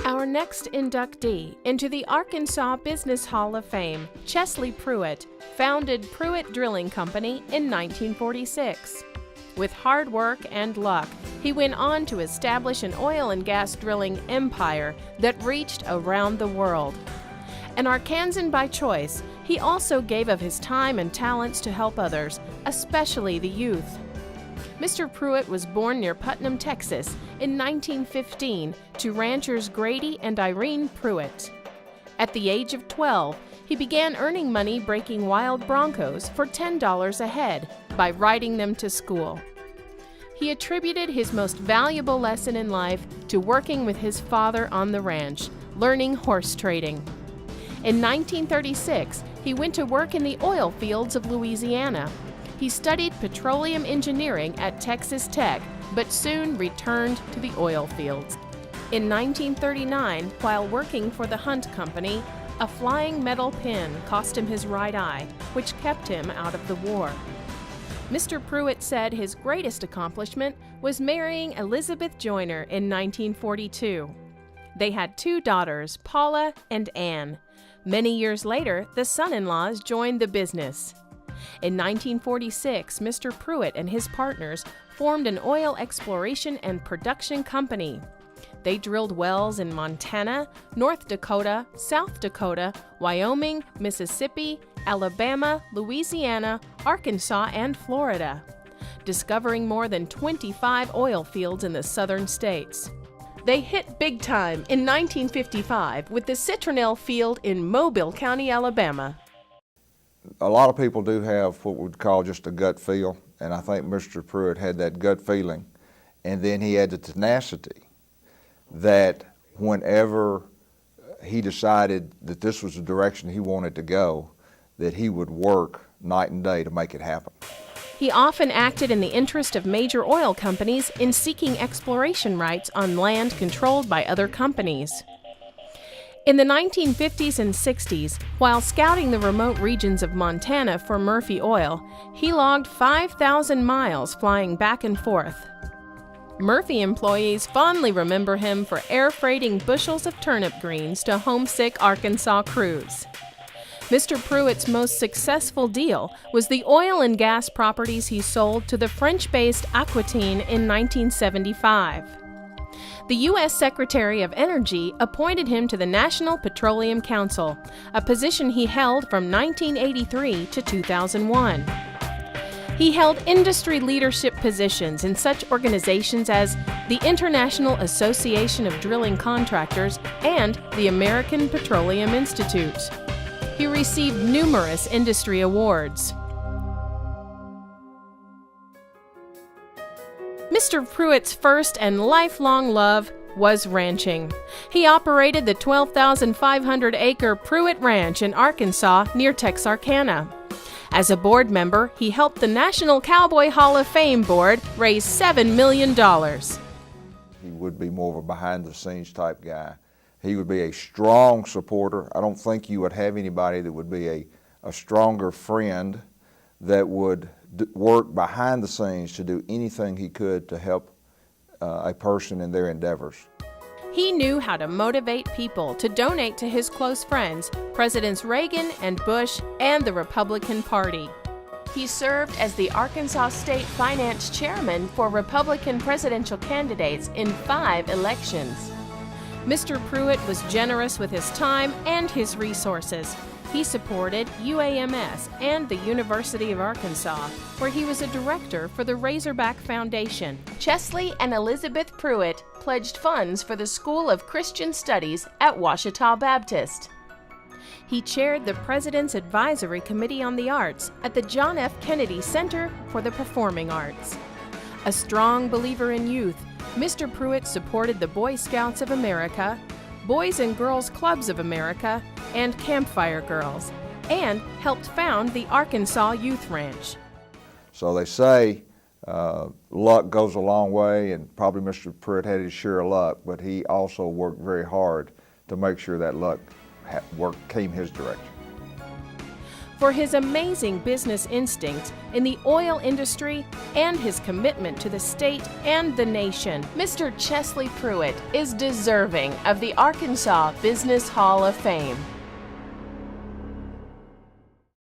Our next inductee into the Arkansas Business Hall of Fame, Chesley Pruett, founded Pruett Drilling Company in 1946. With hard work and luck, he went on to establish an oil and gas drilling empire that reached around the world. An Arkansan by choice, he also gave of his time and talents to help others, especially the youth. Mr. Pruett was born near Putnam, Texas in 1915 to ranchers Grady and Irene Pruett. At the age of 12, he began earning money breaking wild broncos for $10 a head by riding them to school. He attributed his most valuable lesson in life to working with his father on the ranch, learning horse trading. In 1936, he went to work in the oil fields of Louisiana. He studied petroleum engineering at Texas Tech, but soon returned to the oil fields. In 1939, while working for the Hunt Company, a flying metal pin cost him his right eye, which kept him out of the war. Mr. Pruett said his greatest accomplishment was marrying Elizabeth Joyner in 1942. They had 2 daughters, Paula and Anne. Many years later, the son-in-laws joined the business. In 1946, Mr. Pruett and his partners formed an oil exploration and production company. They drilled wells in Montana, North Dakota, South Dakota, Wyoming, Mississippi, Alabama, Louisiana, Arkansas, and Florida, discovering more than 25 oil fields in the southern states. They hit big time in 1955 with the Citronelle Field in Mobile County, Alabama. A lot of people do have what we'd call just a gut feel, and I think Mr. Pruett had that gut feeling, and then he had the tenacity that whenever he decided that this was the direction he wanted to go, that he would work night and day to make it happen. He often acted in the interest of major oil companies in seeking exploration rights on land controlled by other companies. In the 1950s and 60s, while scouting the remote regions of Montana for Murphy Oil, he logged 5,000 miles flying back and forth. Murphy employees fondly remember him for air freighting bushels of turnip greens to homesick Arkansas crews. Mr. Pruett's most successful deal was the oil and gas properties he sold to the French-based Aquitaine in 1975. The U.S. Secretary of Energy appointed him to the National Petroleum Council, a position he held from 1983 to 2001. He held industry leadership positions in such organizations as the International Association of Drilling Contractors and the American Petroleum Institute. He received numerous industry awards. Mr. Pruett's first and lifelong love was ranching. He operated the 12,500-acre Pruett Ranch in Arkansas near Texarkana. As a board member, he helped the National Cowboy Hall of Fame Board raise $7 million. He would be more of a behind-the-scenes type guy. He would be a strong supporter. I don't think you would have anybody that would be a stronger friend that would work behind the scenes to do anything he could to help a person in their endeavors. He knew how to motivate people to donate to his close friends, Presidents Reagan and Bush, and the Republican Party. He served as the Arkansas State Finance Chairman for Republican presidential candidates in 5 elections. Mr. Pruett was generous with his time and his resources. He supported UAMS and the University of Arkansas, where he was a director for the Razorback Foundation. Chesley and Elizabeth Pruett pledged funds for the School of Christian Studies at Ouachita Baptist. He chaired the President's Advisory Committee on the Arts at the John F. Kennedy Center for the Performing Arts. A strong believer in youth, Mr. Pruett supported the Boy Scouts of America, Boys and Girls Clubs of America, and Campfire Girls, and helped found the Arkansas Youth Ranch. So they say luck goes a long way, and probably Mr. Pruett had his share of luck, but he also worked very hard to make sure that luck came his direction. for his amazing business instincts in the oil industry and his commitment to the state and the nation. Mr. Chesley Pruett is deserving of the Arkansas Business Hall of Fame.